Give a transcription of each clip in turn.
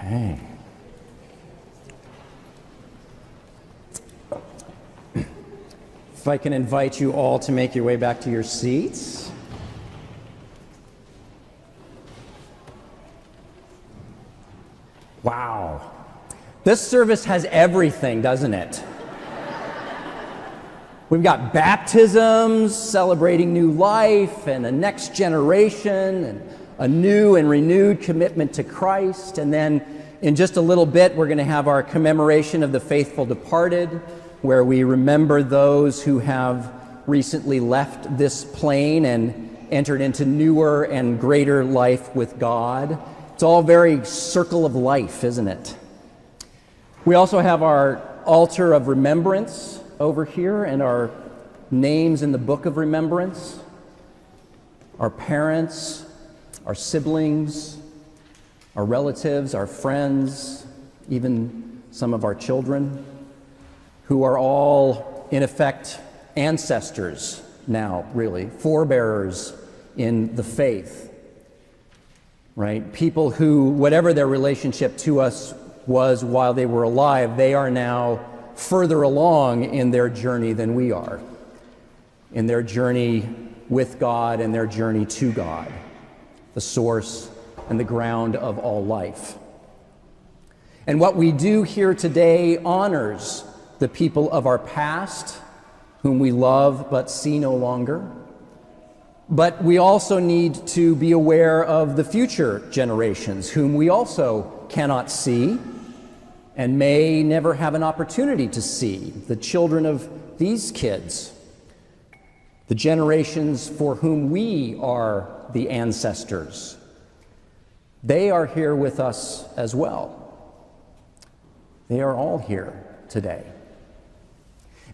Okay. If I can invite you all to make your way back to your seats. Wow. This service has everything, doesn't it? We've got baptisms, celebrating new life, and a next generation, and a new and renewed commitment to Christ. And then in just a little bit, we're going to have our commemoration of the faithful departed, where we remember those who have recently left this plane and entered into newer and greater life with God. It's all very circle of life, isn't it? We also have our altar of remembrance over here and our names in the book of remembrance. Our parents, our siblings, our relatives, our friends, even some of our children, who are all, in effect, ancestors now, really, forebearers in the faith, right? People who, whatever their relationship to us was while they were alive, they are now further along in their journey than we are, in their journey with God and their journey to God, the source and the ground of all life. And what we do here today honors the people of our past, whom we love but see no longer. But we also need to be aware of the future generations, whom we also cannot see and may never have an opportunity to see, the children of these kids, the generations for whom we are the ancestors. They are here with us as well. They are all here today.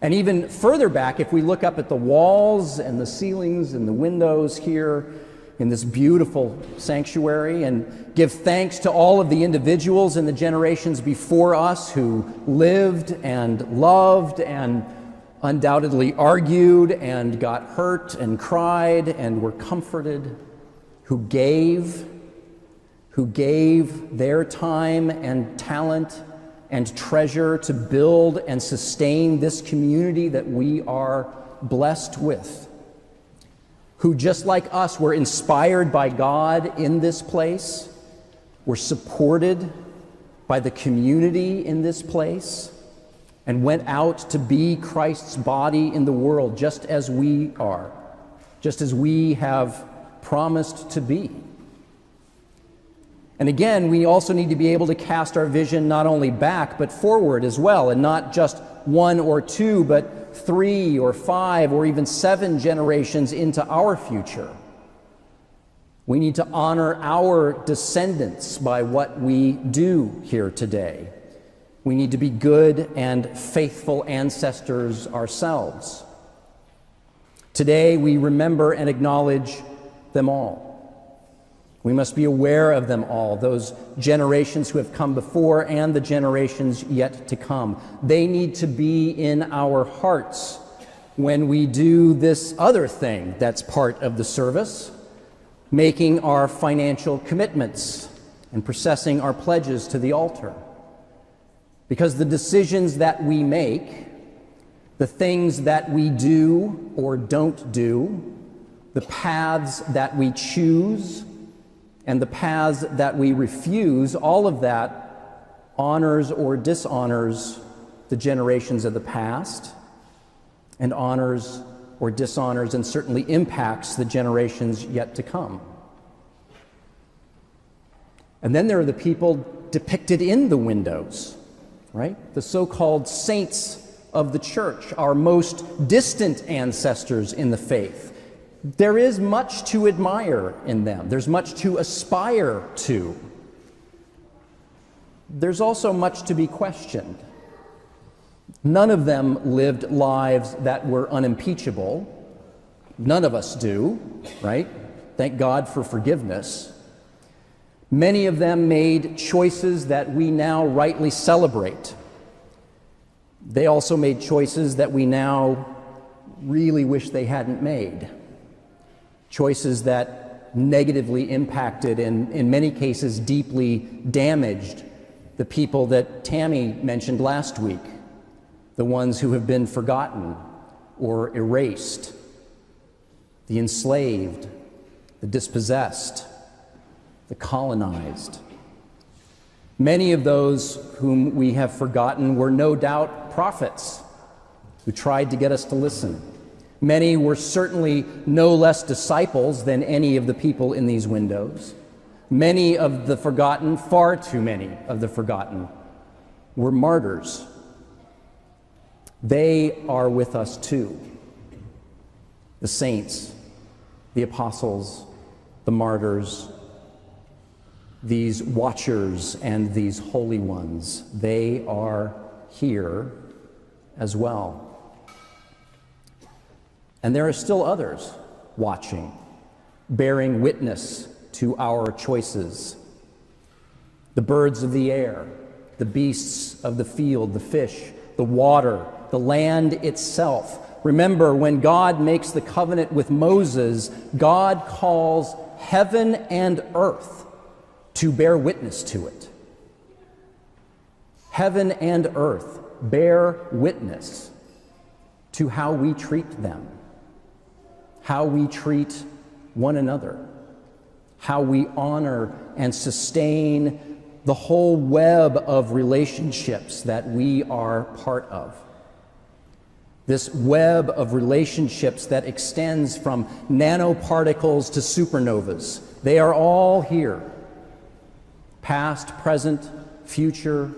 And even further back, if we look up at the walls and the ceilings and the windows here in this beautiful sanctuary and give thanks to all of the individuals in the generations before us who lived and loved and undoubtedly argued and got hurt and cried and were comforted, who gave their time and talent and treasure to build and sustain this community that we are blessed with, who just like us were inspired by God in this place, were supported by the community in this place, and went out to be Christ's body in the world just as we are, just as we have promised to be. And again, we also need to be able to cast our vision not only back, but forward as well, and not just one or two, but 3 or 5 or even 7 generations into our future. We need to honor our descendants by what we do here today. We need to be good and faithful ancestors ourselves. Today, we remember and acknowledge them all. We must be aware of them all, those generations who have come before and the generations yet to come. They need to be in our hearts when we do this other thing that's part of the service, making our financial commitments and processing our pledges to the altar. Because the decisions that we make, the things that we do or don't do, the paths that we choose, and the paths that we refuse, all of that honors or dishonors the generations of the past, and honors or dishonors and certainly impacts the generations yet to come. And then there are the people depicted in the windows, right? The so-called saints of the church, our most distant ancestors in the faith. There is much to admire in them. There's much to aspire to. There's also much to be questioned. None of them lived lives that were unimpeachable. None of us do, right? Thank God for forgiveness. Many of them made choices that we now rightly celebrate. They also made choices that we now really wish they hadn't made. Choices that negatively impacted and, in many cases, deeply damaged the people that Tammy mentioned last week, the ones who have been forgotten or erased, the enslaved, the dispossessed, the colonized. Many of those whom we have forgotten were no doubt prophets who tried to get us to listen. Many were certainly no less disciples than any of the people in these windows. Many of the forgotten, far too many of the forgotten, were martyrs. They are with us too. The saints, the apostles, the martyrs, these watchers and these holy ones, they are here as well. And there are still others watching, bearing witness to our choices. The birds of the air, the beasts of the field, the fish, the water, the land itself. Remember, when God makes the covenant with Moses, God calls heaven and earth to bear witness to it. Heaven and earth bear witness to how we treat them, how we treat one another, how we honor and sustain the whole web of relationships that we are part of. This web of relationships that extends from nanoparticles to supernovas. They are all here. Past, present, future,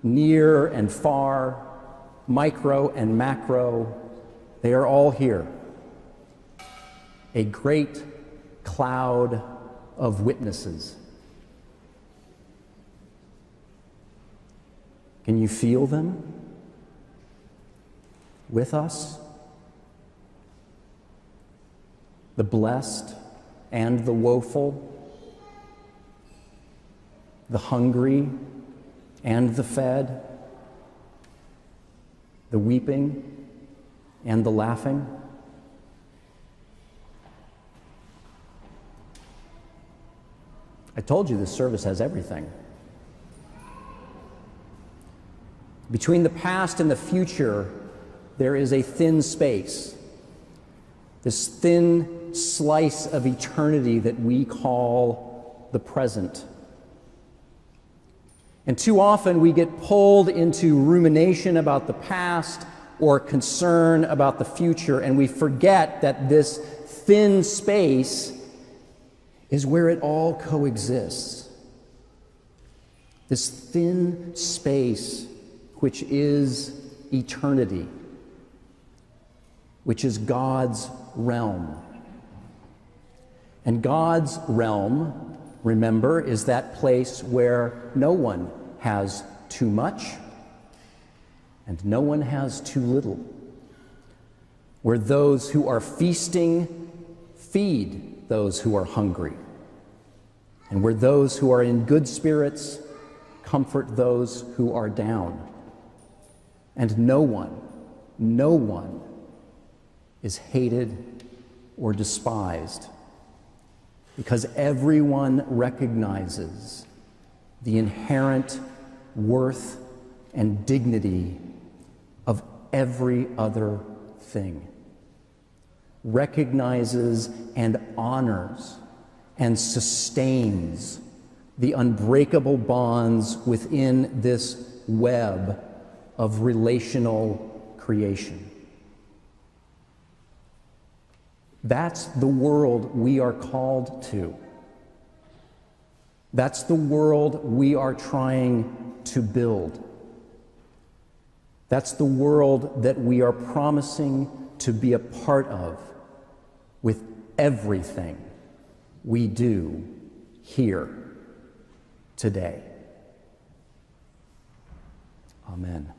near and far, micro and macro, they are all here. A great cloud of witnesses. Can you feel them with us? The blessed and the woeful, the hungry and the fed, the weeping and the laughing. I told you this service has everything. Between the past and the future, there is a thin space, this thin slice of eternity that we call the present. And too often we get pulled into rumination about the past or concern about the future, and we forget that this thin space is where it all coexists. This thin space which is eternity, which is God's realm. And God's realm, remember, is that place where no one has too much and no one has too little, where those who are feasting feed those who are hungry, and where those who are in good spirits comfort those who are down. And no one is hated or despised, because everyone recognizes the inherent worth and dignity of every other thing, recognizes and honors and sustains the unbreakable bonds within this web of relational creation. That's the world we are called to. That's the world we are trying to build. That's the world that we are promising to be a part of with everything we do here today. Amen.